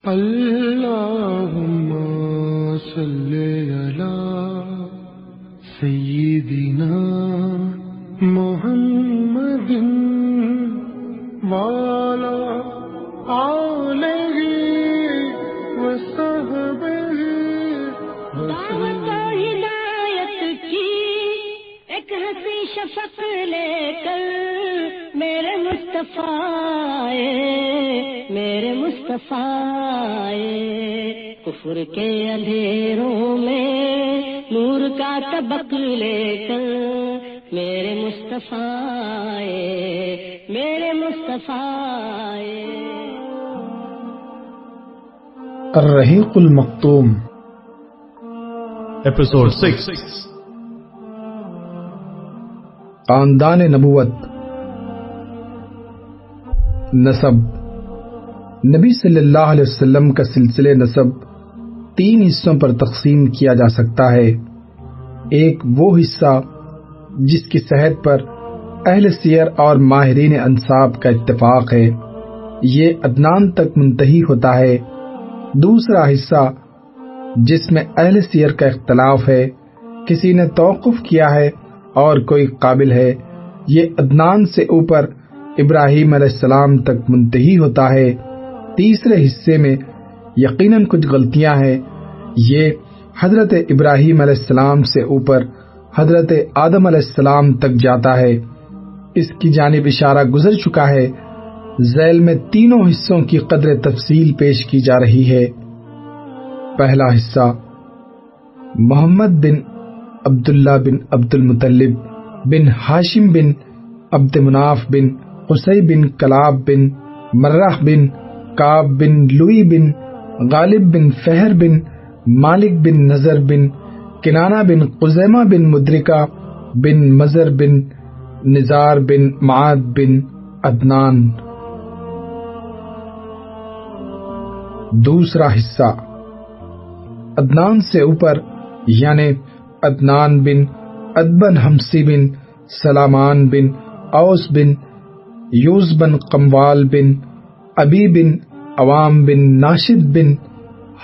اللهم صل على سيدنا محمد وعلى آله وصحبه دعوت ہدایت کی ایک ہنسی شفق لے کر میرے مصطفیٰ کفر کے اندھیروں میں نور کا طبق لے کر میرے مصطفیٰ الرحیق المختوم Episode 6. خاندان نبوت. نسب. نبی صلی اللہ علیہ وسلم کا سلسلہ نسب 3 حصوں پر تقسیم کیا جا سکتا ہے. ایک وہ حصہ جس کی صحت پر اہل سیر اور ماہرین انساب کا اتفاق ہے، یہ عدنان تک منتہی ہوتا ہے. دوسرا حصہ جس میں اہل سیر کا اختلاف ہے، کسی نے توقف کیا ہے اور کوئی قابل ہے، یہ عدنان سے اوپر ابراہیم علیہ السلام تک منتہی ہوتا ہے. تیسرے حصے میں یقیناً کچھ غلطیاں ہیں، یہ حضرت ابراہیم علیہ السلام سے اوپر حضرت آدم علیہ السلام تک جاتا ہے. اس کی جانب اشارہ گزر چکا ہے. ذیل میں تینوں حصوں کی قدر تفصیل پیش کی جا رہی ہے. پہلا حصہ محمد بن عبداللہ بن عبد المطلب بن ہاشم بن عبد مناف بن قصی بن کلاب بن مرہ بن کعب بن لوئی بن غالب بن فہر بن مالک بن نظر بن کنانہ بن خزیمہ بن مدرکہ بن مزر بن نزار بن معاد بن عدنان. دوسرا حصہ عدنان سے اوپر یعنی عدنان بن ادبن حمسی بن سلامان بن اوس بن یوز بن قموال بن ابی بن عوام بن ناشد بن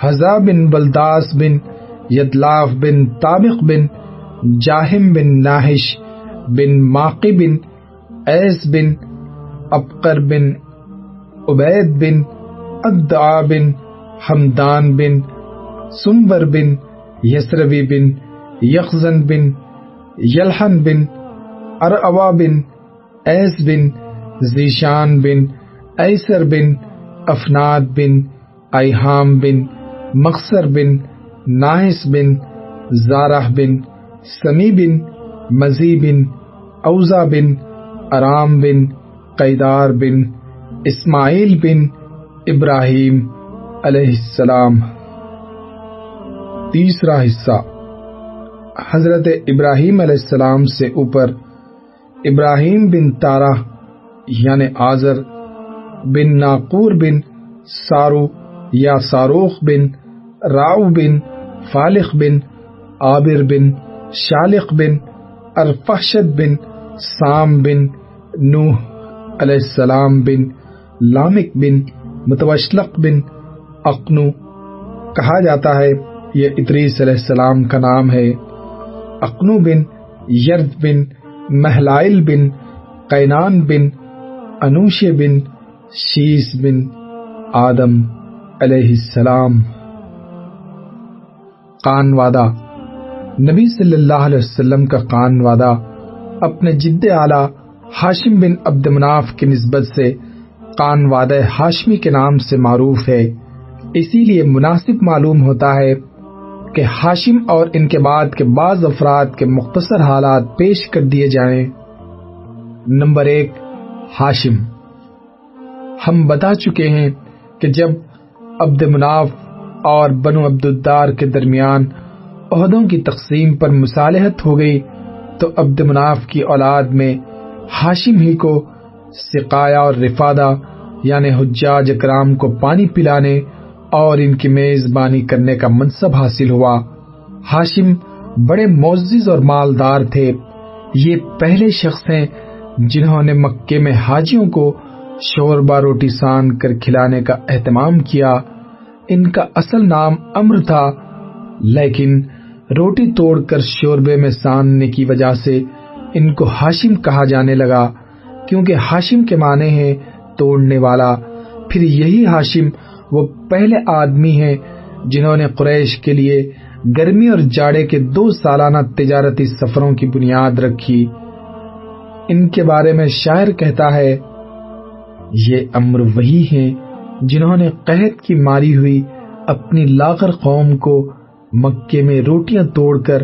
حزا بن بلداس بن یدلاف بن طابق بن جاہم بن ناہش بن ماقی بن ایس بن ابقر بن عبید بن ادعا بن حمدان بن سنبر بن یسروی بن یخزن بن یلحن بن ارعوا بن ایس بن زیشان بن ایسر بن افناد بن ایہام بن مقصر بن ناہس بن زارح بن سمی بن مزی بن اوزا بن ارام بن قیدار بن اسماعیل بن ابراہیم علیہ السلام. تیسرا حصہ حضرت ابراہیم علیہ السلام سے اوپر ابراہیم بن تارہ یعنی آزر بن ناقور بن سارو یا ساروخ بن راؤ بن فالق بن عابر بن شالق بن ارفحشد بن سام بن نوح علیہ السلام بن لامک بن متوشلق بن اقنو کہا جاتا ہے، یہ ادریس علیہ السلام کا نام ہے. اقنو بن یرد بن محلائل بن قینان بن انوش بن شیس بن آدم علیہ السلام. خانوادہ. نبی صلی اللہ علیہ وسلم کا خانوادہ اپنے جد اعلیٰ ہاشم بن عبد مناف کی نسبت سے خانوادہ ہاشمی کے نام سے معروف ہے. اسی لیے مناسب معلوم ہوتا ہے کہ ہاشم اور ان کے بعد کے بعض افراد کے مختصر حالات پیش کر دیے جائیں. نمبر 1 ہاشم. ہم بتا چکے ہیں کہ جب عبد مناف اور بنو عبد الدار کے درمیان عہدوں کی تقسیم پر مصالحت ہو گئی تو عبد مناف کی اولاد میں ہاشم ہی کو سقایا اور رفادہ یعنی حجاج اکرام کو پانی پلانے اور ان کی میزبانی کرنے کا منصب حاصل ہوا. ہاشم بڑے معزز اور مالدار تھے. یہ پہلے شخص ہیں جنہوں نے مکے میں حاجیوں کو شوربہ روٹی سان کر کھلانے کا اہتمام کیا. ان کا اصل نام عمرو تھا، لیکن روٹی توڑ کر شوربے میں ساننے کی وجہ سے ان کو ہاشم کہا جانے لگا، کیونکہ ہاشم کے معنی ہے توڑنے والا۔ پھر یہی ہاشم وہ پہلے آدمی ہیں جنہوں نے قریش کے لیے گرمی اور جاڑے کے 2 سالانہ تجارتی سفروں کی بنیاد رکھی۔ ان کے بارے میں شاعر کہتا ہے، یہ عمرو وہی ہیں جنہوں نے قحط کی ماری ہوئی اپنی لاغر قوم کو مکے میں روٹیاں توڑ کر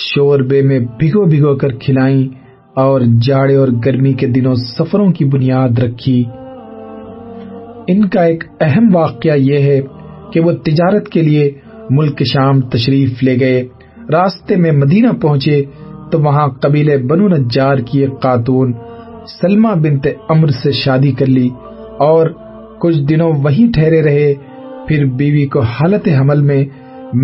شوربے میں بھگو بھگو کر کھلائیں اور جاڑے اور گرمی کے دنوں سفروں کی بنیاد رکھی۔ ان کا ایک اہم واقعہ یہ ہے کہ وہ تجارت کے لیے ملک شام تشریف لے گئے۔ راستے میں مدینہ پہنچے تو وہاں قبیلے بنو نجار کی ایک خاتون سلمہ بنت عمرو سے شادی کر لی اور کچھ دنوں وہیں ٹھہرے رہے۔ پھر بیوی کو حالت حمل میں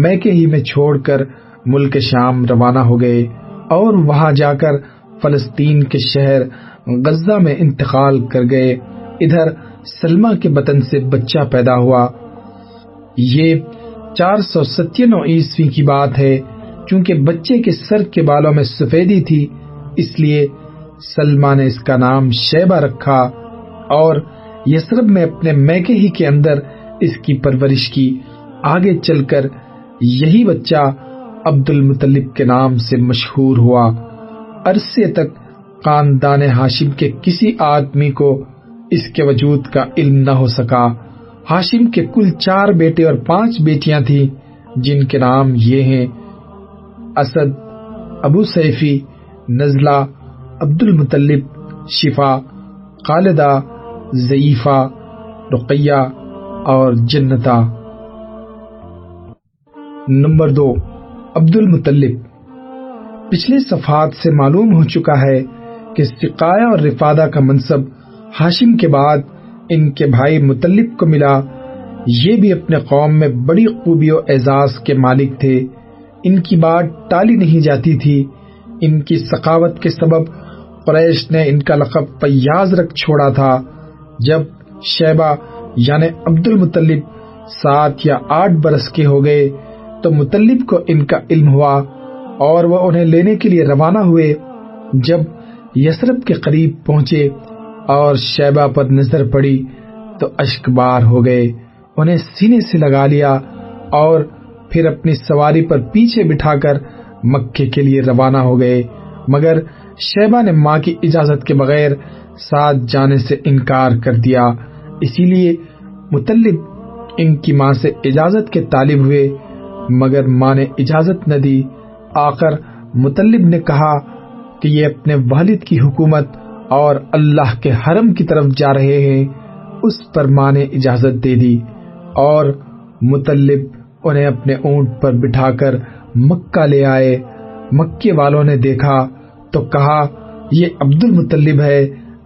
میکے ہی میں چھوڑ کر ملک شام روانہ ہو گئے اور وہاں جا کر فلسطین کے شہر غزہ میں انتقال کر گئے۔ ادھر سلمہ کے بطن سے بچہ پیدا ہوا۔ یہ 497 عیسوی کی بات ہے۔ چونکہ بچے کے سر کے بالوں میں سفیدی تھی، اس لیے سلمہ نے اس کا نام شیبہ رکھا اور یثرب میں اپنے میکے ہی کے اندر اس کی پرورش کی۔ آگے چل کر یہی بچہ عبد المطلب کے نام سے مشہور ہوا۔ عرصے تک خاندان ہاشم کے کسی آدمی کو اس کے وجود کا علم نہ ہو سکا۔ ہاشم کے کل 4 بیٹے اور 5 بیٹیاں تھیں، جن کے نام یہ ہیں: اسد، ابو سیفی، نزلہ، عبد المطلب، شفا، خالدہ، ضعیفہ، رقیہ اور جنتا۔ نمبر 2، عبد المطلب۔ پچھلے صفحات سے معلوم ہو چکا ہے کہ سقایہ اور رفادہ کا منصب ہاشم کے بعد ان کے بھائی مطلب کو ملا۔ یہ بھی اپنے قوم میں بڑی خوبی و اعزاز کے مالک تھے۔ ان کی بات ٹالی نہیں جاتی تھی۔ ان کی سخاوت کے سبب قریش نے ان کا لقب فیاض رکھ چھوڑا تھا۔ جب شیبہ یعنی عبد المطلب 7 یا 8 برس کے ہو گئے تو مطلب کو ان کا علم ہوا اور وہ انہیں لینے کے لیے روانہ ہوئے۔ جب یثرب کے قریب پہنچے اور شیبہ پر نظر پڑی تو اشک بار ہو گئے، انہیں سینے سے لگا لیا اور پھر اپنی سواری پر پیچھے بٹھا کر مکے کے لیے روانہ ہو گئے، مگر شیبہ نے ماں کی اجازت کے بغیر ساتھ جانے سے انکار کر دیا۔ اسی لیے مطلب ان کی ماں سے اجازت کے طالب ہوئے، مگر ماں نے اجازت نہ دی۔ آخر مطلب نے کہا کہ یہ اپنے والد کی حکومت اور اللہ کے حرم کی طرف جا رہے ہیں۔ اس پر ماں نے اجازت دے دی اور مطلب انہیں اپنے اونٹ پر بٹھا کر مکہ لے آئے۔ مکے والوں نے دیکھا تو کہا یہ عبد المطلب ہے،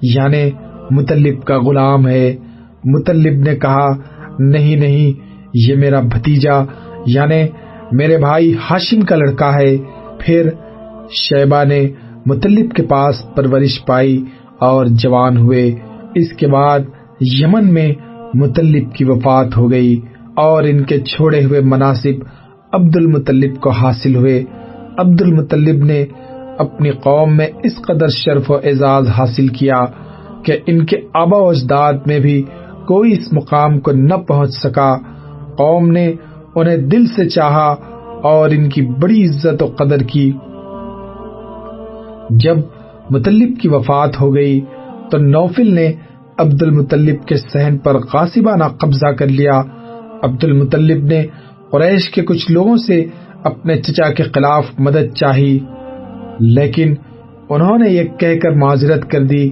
یعنی مطلب کا غلام ہے۔ مطلب نے کہا نہیں نہیں، یہ میرا بھتیجا یعنی میرے بھائی ہاشم کا لڑکا ہے۔ پھر شیبہ نے مطلب کے پاس پرورش پائی اور جوان ہوئے۔ اس کے بعد یمن میں مطلب کی وفات ہو گئی اور ان کے چھوڑے ہوئے مناصب عبد المطلب کو حاصل ہوئے۔ عبد المطلب نے اپنی قوم میں اس قدر شرف و اعزاز حاصل کیا کہ ان کے آبا و اجداد میں بھی کوئی اس مقام کو نہ پہنچ سکا۔ قوم نے انہیں دل سے چاہا اور ان کی بڑی عزت و قدر کی۔ جب مطلب کی وفات ہو گئی تو نوفل نے عبد المطلب کے صحن پر غاصبانہ قبضہ کر لیا۔ عبد المطلب نے قریش کے کچھ لوگوں سے اپنے چچا کے خلاف مدد چاہی، لیکن انہوں نے یہ کہہ کر معذرت کر دی،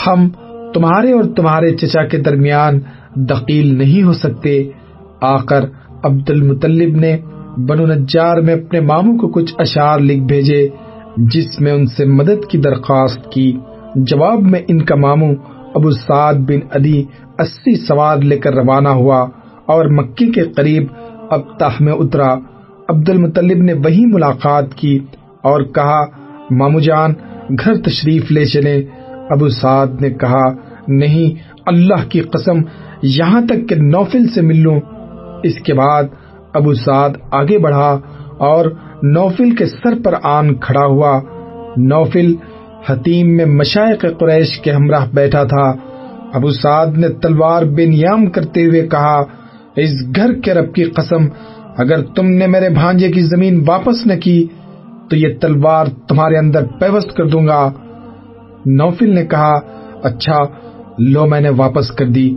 ہم تمہارے اور تمہارے چچا کے درمیان دخیل نہیں ہو سکتے۔ آخر عبد المطلب نے بنو نجار میں اپنے ماموں کو کچھ اشعار لکھ بھیجے جس میں ان سے مدد کی درخواست کی۔ جواب میں ان کا ماموں ابو سعد بن عدی 80 سوار لے کر روانہ ہوا اور مکے کے قریب ابطح میں اترا۔ عبد المطلب نے وہیں ملاقات کی اور کہا مامو جان گھر تشریف لے چلیں۔ ابو سعد نے کہا نہیں، اللہ کی قسم، یہاں تک کہ نوفل سے مل لوں۔ اس کے بعد ابو سعد آگے بڑھا اور نوفل کے سر پر آن کھڑا ہوا۔ نوفل حتیم میں مشائخ قریش کے ہمراہ بیٹھا تھا۔ ابو سعد نے تلوار بے نیام کرتے ہوئے کہا، اس گھر کے رب کی قسم، اگر تم نے میرے بھانجے کی زمین واپس نہ کی تو یہ تلوار تمہارے اندر پیوست کر دوں گا۔ نوفل نے کہا، اچھا لو میں نے واپس کر دی۔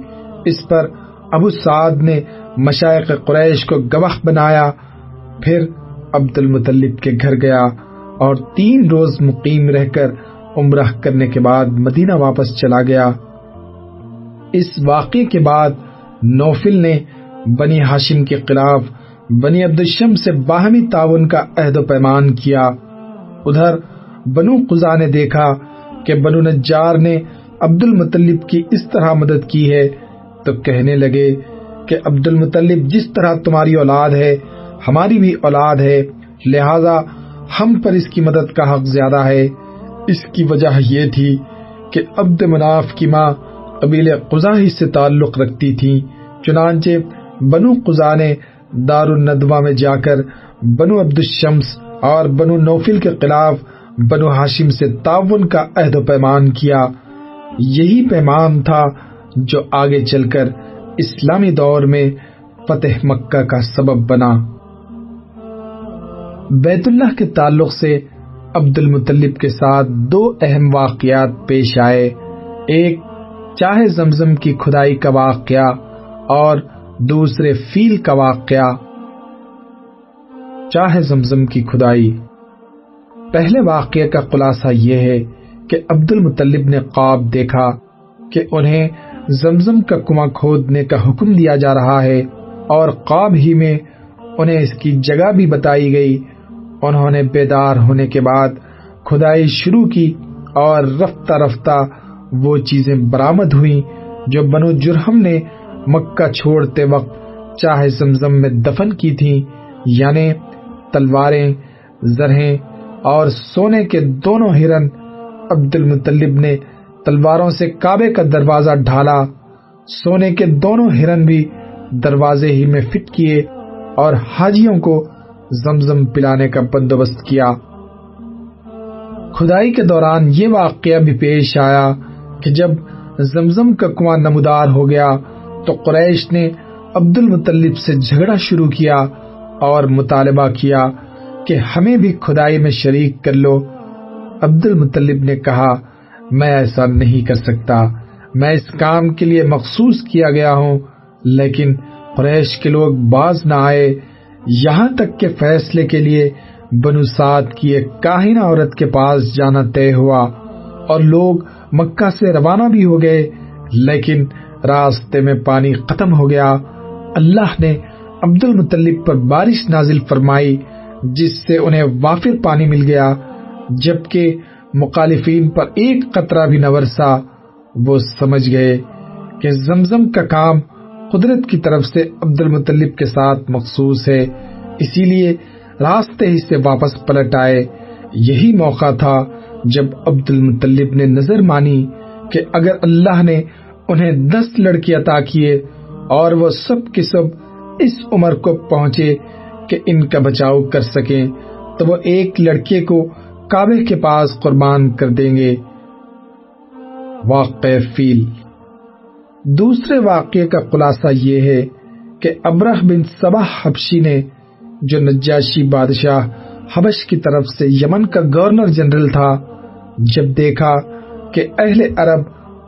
اس پر ابو سعد نے مشائخ قریش کو گواہ بنایا، پھر عبد المطلب کے گھر گیا اور 3 روز مقیم رہ کر عمرہ کرنے کے بعد مدینہ واپس چلا گیا۔ اس واقعے کے بعد نوفل نے بنی ہاشم کے خلاف بنی عبد الشمس سے باہمی تعاون کا عہد و پیمان کیا۔ ادھر بنو قزا نے دیکھا کہ بنو نجار نے عبد المطلب کی اس طرح مدد کی ہے تو کہنے لگے کہ عبد المطلب جس طرح تمہاری اولاد ہے ہماری بھی اولاد ہے، لہذا ہم پر اس کی مدد کا حق زیادہ ہے۔ اس کی وجہ یہ تھی کہ عبد مناف کی ماں قبیلہ قزا ہی سے تعلق رکھتی تھی، چنانچہ بنو قزا نے دار الندوہ میں جا کر بنو عبد الشمس اور بنو نوفل کے خلاف بنو ہاشم سے تعاون کا عہد و پیمان کیا۔ یہی پیمان تھا جو آگے چل کر اسلامی دور میں فتح مکہ کا سبب بنا۔ بیت اللہ کے تعلق سے عبد المطلب کے ساتھ 2 اہم واقعات پیش آئے، ایک چاہ زمزم کی کھدائی کا واقعہ اور دوسرے فیل کا واقعہ۔ چاہ زمزم کی کھدائی۔ پہلے واقعے کا خلاصہ یہ ہے کہ عبد المطلب نے خواب دیکھا کہ انہیں زمزم کا کنواں کھودنے کا حکم دیا جا رہا ہے اور خواب ہی میں انہیں اس کی جگہ بھی بتائی گئی۔ انہوں نے بیدار ہونے کے بعد کھدائی شروع کی اور رفتہ رفتہ وہ چیزیں برآمد ہوئیں جو بنو جرہم نے مکہ چھوڑتے وقت چاہ زمزم میں دفن کی تھیں، یعنی تلواریں، زرہیں اور سونے کے 2 ہرن۔ عبد المطلب نے تلواروں سے کعبے کا دروازہ ڈھالا، سونے کے 2 ہرن بھی دروازے ہی میں فٹ کیے اور حاجیوں کو زمزم پلانے کا بندوبست کیا۔ کھدائی کے دوران یہ واقعہ بھی پیش آیا کہ جب زمزم کا کنواں نمودار ہو گیا تو قریش نے عبد المطلب سے جھگڑا شروع کیا اور مطالبہ کیا کہ ہمیں بھی کھدائی میں شریک کر لو۔ عبد المطلب نے کہا، میں ایسا نہیں کر سکتا، میں اس کام کے لیے مخصوص کیا گیا ہوں، لیکن قریش کے لوگ باز نہ آئے، یہاں تک کہ فیصلے کے لیے بنو سعد کی ایک کاہنہ عورت کے پاس جانا طے ہوا اور لوگ مکہ سے روانہ بھی ہو گئے، لیکن راستے میں پانی ختم ہو گیا۔ اللہ نے عبد المطلب پر بارش نازل فرمائی جس سے انہیں وافر پانی مل گیا، جبکہ مخالفین پر ایک قطرہ بھی نہ برسا۔ وہ سمجھ گئے کہ زمزم کا کام قدرت کی طرف سے عبد المطلب کے ساتھ مخصوص ہے، اسی لیے راستے ہی سے واپس پلٹ آئے۔ یہی موقع تھا جب عبد المطلب نے نظر مانی کہ اگر اللہ نے انہیں 10 لڑکے عطا کیے اور وہ سب کے سب اس عمر کو پہنچے کہ ان کا بچاؤ کر سکیں تو وہ ایک لڑکے کو کعبے کے پاس قربان کر دیں گے۔ واقعہ فیل۔ دوسرے واقعے کا خلاصہ یہ ہے کہ ابرہ بن صباح حبشی نے، جو نجاشی بادشاہ حبش کی طرف سے یمن کا گورنر جنرل تھا، جب دیکھا کہ اہل عرب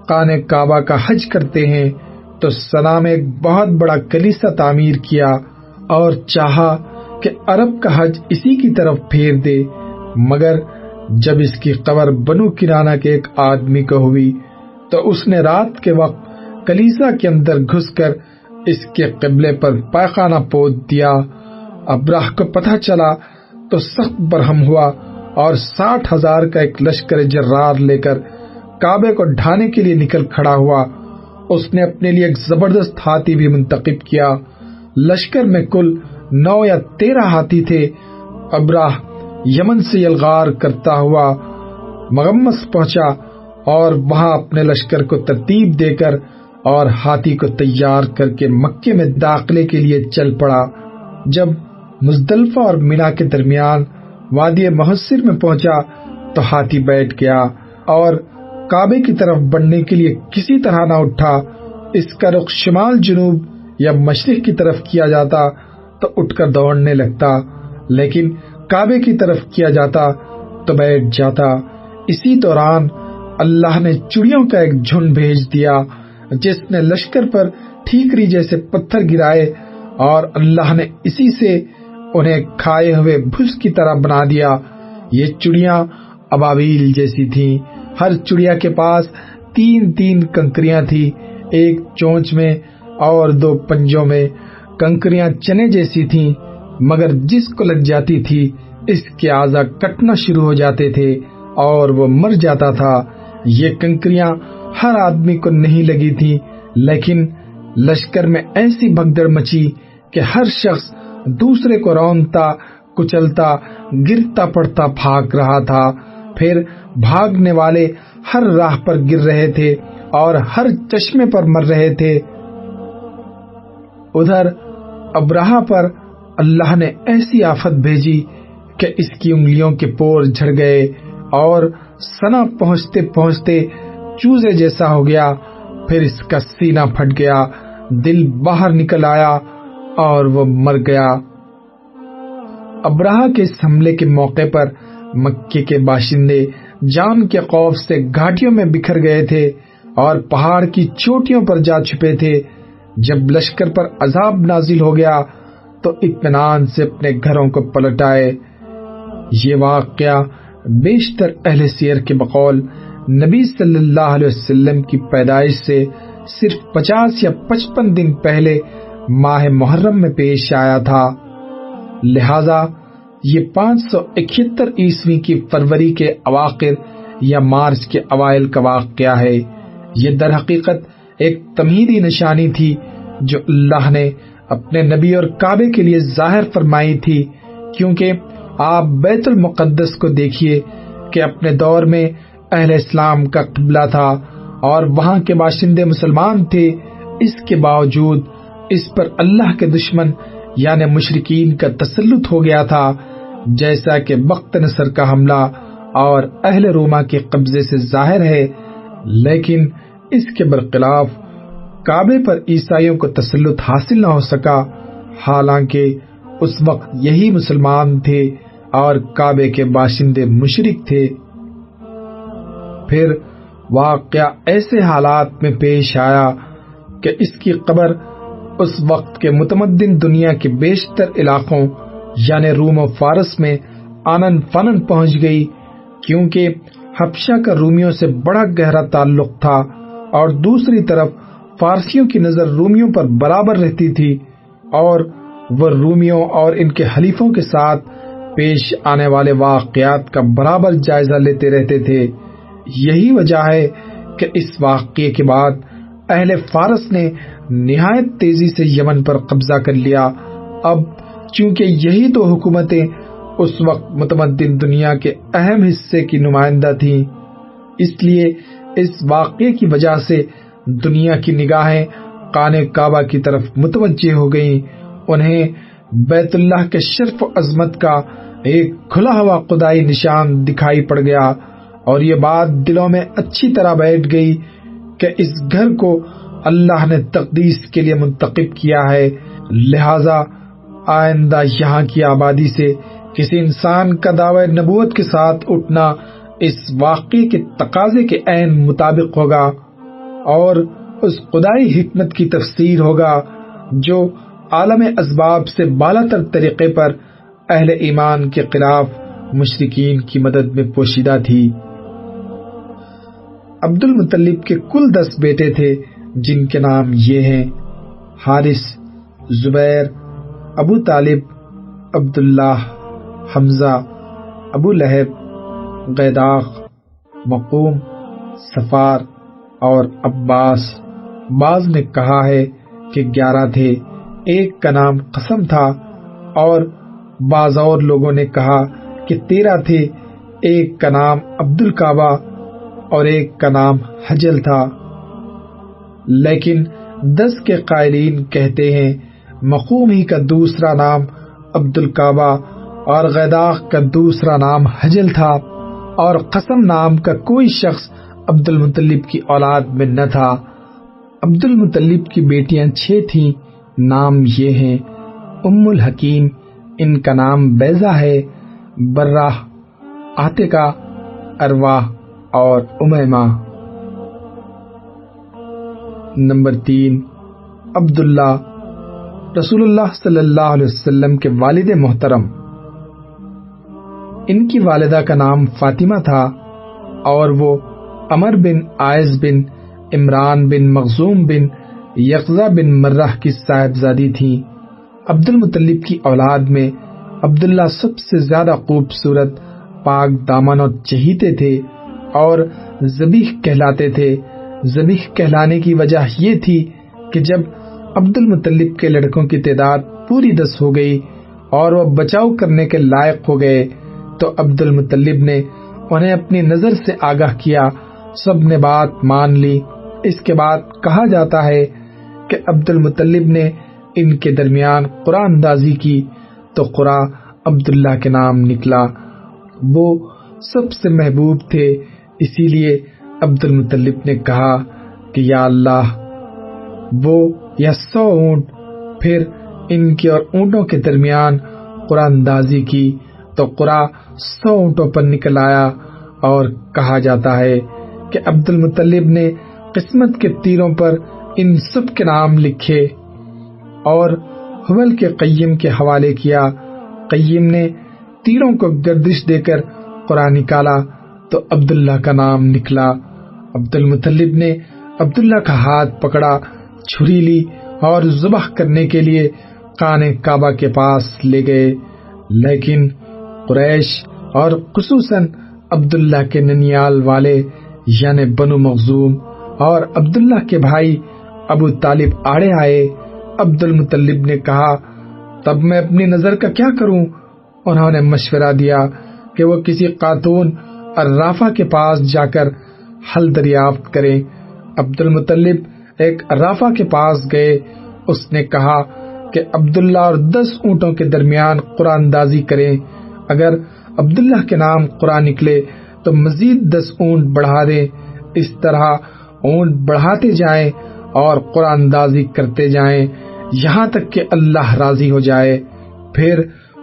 خانہ کعبہ کا حج کرتے ہیں تو صنع میں ایک بہت بڑا کلیسا تعمیر کیا اور چاہا کہ عرب کا حج اسی کی طرف پھیر دے، مگر جب اس کی خبر بنو کنانہ کے ایک آدمی کو ہوئی تو اس نے رات کے وقت کلیسا کے اندر گھس کر اس کے قبلے پر پائخانہ پود دیا۔ ابراہ کو پتہ چلا تو سخت برہم ہوا اور 60,000 کا ایک لشکر جرار لے کر کعبے کو ڈھانے کے لیے نکل کھڑا ہوا۔ اس نے اپنے لیے ایک زبردست ہاتھی بھی منتخب کیا۔ لشکر میں کل 9 یا 13 ہاتھی تھے۔ ابراہ یمن سے یلغار کرتا ہوا مغمس پہنچا اور وہاں اپنے لشکر کو ترتیب دے کر اور ہاتھی کو تیار کر کے مکے میں داخلے کے لیے چل پڑا۔ جب مزدلفہ اور مینا کے درمیان وادی محصر میں پہنچا تو ہاتھی بیٹھ گیا اور کعبے کی طرف بڑھنے کے لیے کسی طرح نہ اٹھا۔ اس کا رخ شمال، جنوب یا مشرق کی طرف کیا جاتا تو اٹھ کر دوڑنے لگتا، لیکن کعبے کی طرف کیا جاتا تو بیٹھ جاتا۔ اسی دوران اللہ نے چڑیوں کا ایک جھنڈ بھیج دیا جس نے لشکر پر ٹھیکری جیسے پتھر گرائے، اور اللہ نے اسی سے انہیں کھائے ہوئے بھس کی طرح بنا دیا۔ یہ چڑیاں ابابیل جیسی تھیں۔ ہر چڑیا کے پاس 3 کنکریاں تھی، ایک چونچ میں اور 2 پنجوں میں۔ کنکریاں چنے جیسی تھیں، مگر جس کو لگ جاتی تھی اس کے اعضاء کٹنا شروع ہو جاتے تھے اور وہ مر جاتا تھا۔ یہ کنکریاں ہر آدمی کو نہیں لگی تھی، لیکن لشکر میں ایسی بھگدڑ مچی کہ ہر شخص دوسرے کو رونتا کچلتا گرتا پڑتا بھاگ رہا تھا۔ پھر بھاگنے والے ہر راہ پر گر رہے تھے اور ہر چشمے پر مر رہے تھے۔ ادھر ابرہہ پر اللہ نے ایسی آفت بھیجی کہ اس کی انگلیوں کے پور جھڑ گئے اور سنا پہنچتے پہنچتے چوزے جیسا ہو گیا۔ پھر اس کا سینہ پھٹ گیا، دل باہر نکل آیا اور وہ مر گیا۔ ابرہہ کے اس حملے کے موقع پر مکے کے باشندے جان کے خوف سے گھاٹیوں میں بکھر گئے تھے اور پہاڑ کی چوٹیوں پر جا چھپے تھے۔ جب لشکر پر عذاب نازل ہو گیا تو اطمینان سے اپنے گھروں کو پلٹ آئے۔ یہ واقعہ بیشتر اہل سیر کے بقول نبی صلی اللہ علیہ وسلم کی پیدائش سے صرف 50 یا 55 دن پہلے ماہ محرم میں پیش آیا تھا، لہذا یہ 571 عیسوی کی فروری کے اواخر یا مارچ کے اوائل کا واقعہ ہے۔ یہ در حقیقت ایک تمہیدی نشانی تھی جو اللہ نے اپنے نبی اور کعبے کے لیے ظاہر فرمائی تھی، کیونکہ آپ بیت المقدس کو دیکھیے کہ اپنے دور میں اہل اسلام کا قبلہ تھا اور وہاں کے باشندے مسلمان تھے، اس کے باوجود اس پر اللہ کے دشمن یعنی مشرکین کا تسلط ہو گیا تھا، جیسا کہ بخت نصر کا حملہ اور اہل روما کے قبضے سے ظاہر ہے۔ لیکن اس کے برخلاف کعبے پر عیسائیوں کو تسلط حاصل نہ ہو سکا، حالانکہ اس وقت یہی مسلمان تھے اور کعبے کے باشندے مشرک تھے۔ پھر واقعہ ایسے حالات میں پیش آیا کہ اس کی قبر اس وقت کے متمدن دنیا کے بیشتر علاقوں یعنی روم و فارس میں آنن فنن پہنچ گئی، کیونکہ حبشہ کا رومیوں سے بڑا گہرا تعلق تھا اور دوسری طرف فارسیوں کی نظر رومیوں پر برابر رہتی تھی اور وہ رومیوں اور ان کے حلیفوں کے ساتھ پیش آنے والے واقعات کا برابر جائزہ لیتے رہتے تھے۔ یہی وجہ ہے کہ اس واقعے کے بعد اہل فارس نے نہایت تیزی سے یمن پر قبضہ کر لیا۔ اب چونکہ یہی تو حکومتیں اس وقت متمدن دنیا کے اہم حصے کی نمائندہ تھیں، اس لیے اس واقعے کی وجہ سے دنیا کی نگاہیں خانہ کعبہ کی طرف متوجہ ہو گئیں۔ انہیں بیت اللہ کے شرف و عظمت کا ایک کھلا ہوا خدائی نشان دکھائی پڑ گیا، اور یہ بات دلوں میں اچھی طرح بیٹھ گئی کہ اس گھر کو اللہ نے تقدیس کے لیے منتخب کیا ہے، لہذا آئندہ یہاں کی آبادی سے کسی انسان کا دعوی نبوت کے ساتھ اٹھنا اس واقعے کے تقاضے کے عین مطابق ہوگا اور اس خدائی حکمت کی تفسیر ہوگا جو عالم اسباب سے بالاتر طریقے پر اہل ایمان کے خلاف مشرکین کی مدد میں پوشیدہ تھی۔ عبد المطلب کے کل 10 بیٹے تھے، جن کے نام یہ ہیں: حارث، زبیر، ابو طالب، عبداللہ، حمزہ، ابو لہب، غیداق، مقوم، صفار اور عباس۔ بعض نے کہا ہے کہ 11 تھے، ایک کا نام قسم تھا، اور بعض اور لوگوں نے کہا کہ 13 تھے، ایک کا نام عبد الکعبہ اور ایک کا نام حجل تھا۔ لیکن 10 کے قائلین کہتے ہیں مقوم ہی کا دوسرا نام عبد الکعبہ اور غیداق کا دوسرا نام حجل تھا، اور قسم نام کا کوئی شخص عبد المطلب کی اولاد میں نہ تھا۔ عبد المطلب کی بیٹیاں 6 تھیں، نام یہ ہیں: ام الحکیم، ان کا نام بیضہ ہے، براہ، عاتقہ، ارواح اور امیمہ۔ نمبر 3، عبداللہ، رسول اللہ صلی اللہ علیہ وسلم کے والد محترم۔ ان کی والدہ کا نام فاطمہ تھا اور وہ عمر بن عائز بن عمران بن مخزوم بن یقظہ بن مرہ کی صاحبزادی تھیں۔ عبد المطلب کی اولاد میں عبداللہ سب سے زیادہ خوبصورت، پاک دامن اور چہیتے تھے اور ذبیح کہلاتے تھے۔ ذبیح کہلانے کی وجہ یہ تھی کہ جب عبد المطلب کے لڑکوں کی تعداد پوری 10 ہو گئی اور وہ بچاؤ کرنے کے لائق ہو گئے تو عبد المطلب نے انہیں اپنی نظر سے آگاہ کیا۔ سب نے بات مان لی۔ اس کے بعد کہا جاتا ہے کہ عبد المطلب نے ان کے درمیان قرآن اندازی کی تو قرآن عبداللہ کے نام نکلا۔ وہ سب سے محبوب تھے، اسی لیے عبد المطلب نے کہا کہ یا اللہ، وہ یا 100 اونٹ، پھر ان کے اور اونٹوں کے درمیان قرآن اندازی کی تو قرآن 100 اونٹوں پر نکل آیا، اور کہا جاتا ہے کہ عبد المطلب نے قسمت کے تیروں پر ان سب کے نام لکھے اور حبل کے قیم کے حوالے کیا۔ قیم نے تیروں کو گردش دے کر قرآن نکالا تو عبداللہ کا نام نکلا۔ عبد المطلب نے عبداللہ کا ہاتھ پکڑا، چھری لی اور ذبح کرنے کے لیے خانہ کعبہ کے پاس لے گئے، لیکن قریش اور خصوصاً عبداللہ کے ننیال والے یعنی بنو مخزوم اور عبداللہ کے بھائی ابو طالب آڑے آئے۔ عبد المطلب نے کہا تب میں اپنی نظر کا کیا کروں؟ انہوں نے مشورہ دیا کہ وہ کسی خاتون عرافہ کے پاس جا کر حل دریافت کریں۔ عبد المطلب ایک عرافہ کے پاس گئے۔ اس نے کہا کہ عبداللہ اور 10 اونٹوں کے درمیان قرآن اندازی کریں، اگر عبداللہ کے نام قرآن نکلے تو مزید 10 اونٹ بڑھا دیں۔ اس طرح اونٹ بڑھاتے جائیں اور قرآن اندازی کرتے جائیں یہاں تک کہ اللہ راضی ہو جائے، پھر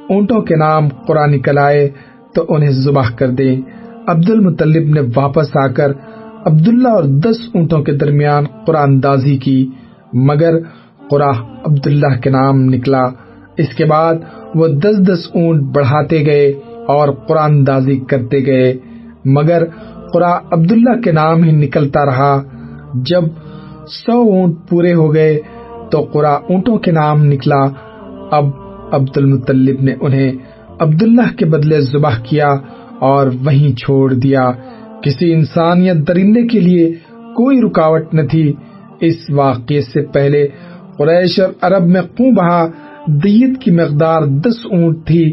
اونٹوں کے نام قرآن نکل آئے تو انہیں ذبح کر دیں۔ عبد المطلب نے واپس آ کر عبداللہ اور 10 اونٹوں کے درمیان قرآن اندازی کی، مگر قرآن عبداللہ کے نام نکلا۔ اس کے بعد وہ 10 اونٹ بڑھاتے گئے اور قرآن اندازی کرتے گئے، مگر قرآن عبداللہ کے نام ہی نکلتا رہا۔ جب 100 اونٹ پورے ہو گئے تو قرآن اونٹوں کے نام نکلا۔ اب عبد المطلب نے انہیں عبداللہ کے بدلے ذبح کیا اور وہیں چھوڑ دیا۔ کسی انسان یا درندے کے لیے کوئی رکاوٹ نہ تھی۔ اس واقعے سے پہلے قریش اور عرب میں خوں بہا دیت کی مقدار 10 اونٹ تھی،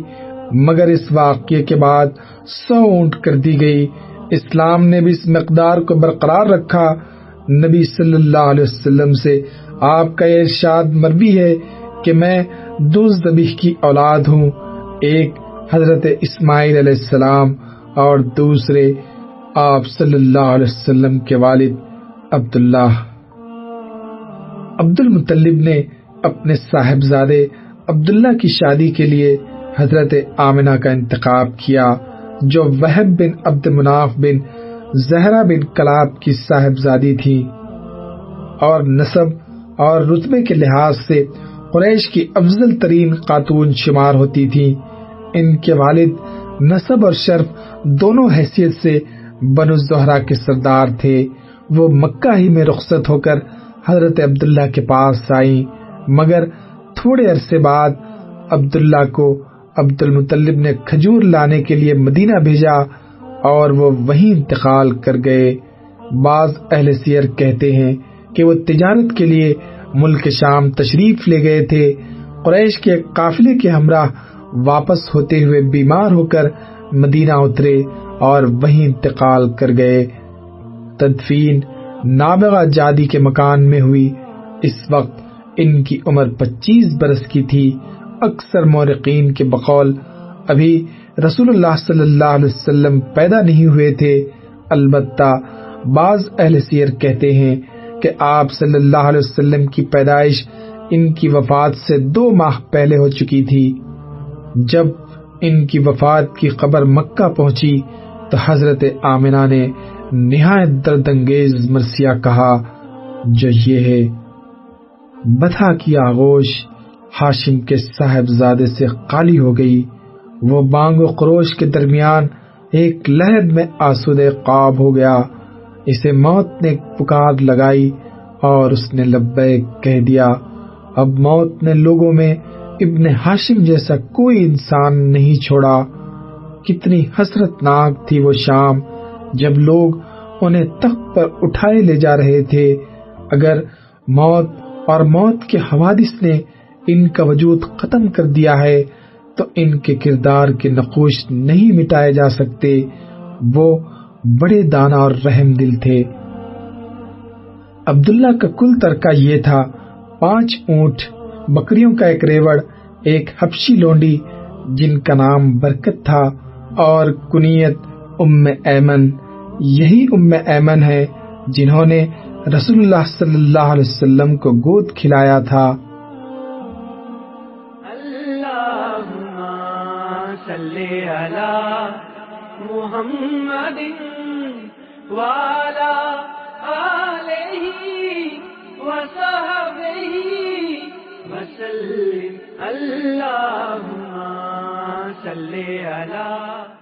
مگر اس واقعے کے بعد 100 اونٹ کر دی گئی۔ اسلام نے بھی اس مقدار کو برقرار رکھا۔ نبی صلی اللہ علیہ وسلم سے آپ کا یہ ارشاد مروی ہے کہ میں 2 ذبیح کی اولاد ہوں، ایک حضرت اسماعیل علیہ السلام اور دوسرے آپ صلی اللہ علیہ وسلم کے والد عبداللہ۔ عبد المطلب نے اپنے صاحبزادے عبداللہ کی شادی کے لیے حضرت آمنہ کا انتخاب کیا، جو وہب بن عبد مناف بن زہرہ بن کلاب کی صاحبزادی تھی اور نسب اور رتبے کے لحاظ سے قریش کی افضل ترین خاتون شمار ہوتی تھی۔ ان کے والد نسب اور شرف دونوں حیثیت سے بنو زہرہ کے سردار تھے۔ وہ مکہ ہی میں رخصت ہو کر حضرت عبداللہ کے پاس آئیں، مگر تھوڑے عرصے بعد عبداللہ کو عبد المطلب نے کھجور لانے کے لیے مدینہ بھیجا اور وہ وہیں انتقال کر گئے۔ بعض اہل سیر کہتے ہیں کہ وہ تجارت کے لیے ملک شام تشریف لے گئے تھے۔ قریش کے قافلے کے ہمراہ واپس ہوتے ہوئے بیمار ہو کر مدینہ اترے اور وہیں انتقال کر گئے۔ تدفین نابغہ جادی کے مکان میں ہوئی۔ اس وقت ان کی عمر 25 برس کی تھی۔ اکثر مورخین کے بقول ابھی رسول اللہ صلی اللہ علیہ وسلم پیدا نہیں ہوئے تھے، البتہ بعض اہل سیر کہتے ہیں کہ آپ صلی اللہ علیہ وسلم کی پیدائش ان کی وفات سے 2 ماہ پہلے ہو چکی تھی۔ جب ان کی وفات کی خبر مکہ پہنچی تو حضرت آمنہ نے نہایت درد انگیز مرثیہ کہا، جو یہ ہے: بطحہ کی آغوش ہاشم کے صاحبزادے سے خالی ہو گئی، وہ بانگ و خروش کے درمیان ایک لہر میں آسودہ خواب ہو گیا، اسے موت نے پکار لگائی اور اس نے لبیک کہہ دیا۔ اب موت نے لوگوں میں ابن ہاشم جیسا کوئی انسان نہیں چھوڑا۔ کتنی حسرت ناک تھی وہ شام جب لوگ انہیں تخت پر اٹھائے لے جا رہے تھے۔ اگر موت اور موت کے حوادث نے ان کا وجود ختم کر دیا ہے تو ان کے کردار کے نقوش نہیں مٹائے جا سکتے۔ وہ بڑے دانا اور رحم دل تھے۔ عبداللہ کا کل ترکہ یہ تھا: 5 اونٹ، بکریوں کا 1 ریوڑ، ایک حبشی لونڈی جن کا نام برکت تھا اور کنیت ام ایمن۔ یہی ام ایمن ہے جنہوں نے رسول اللہ صلی اللہ علیہ وسلم کو گود کھلایا تھا۔ اللہم صلی علی محمد وعلی آلہ وصحبہ وسلم۔ اللہم صلی علی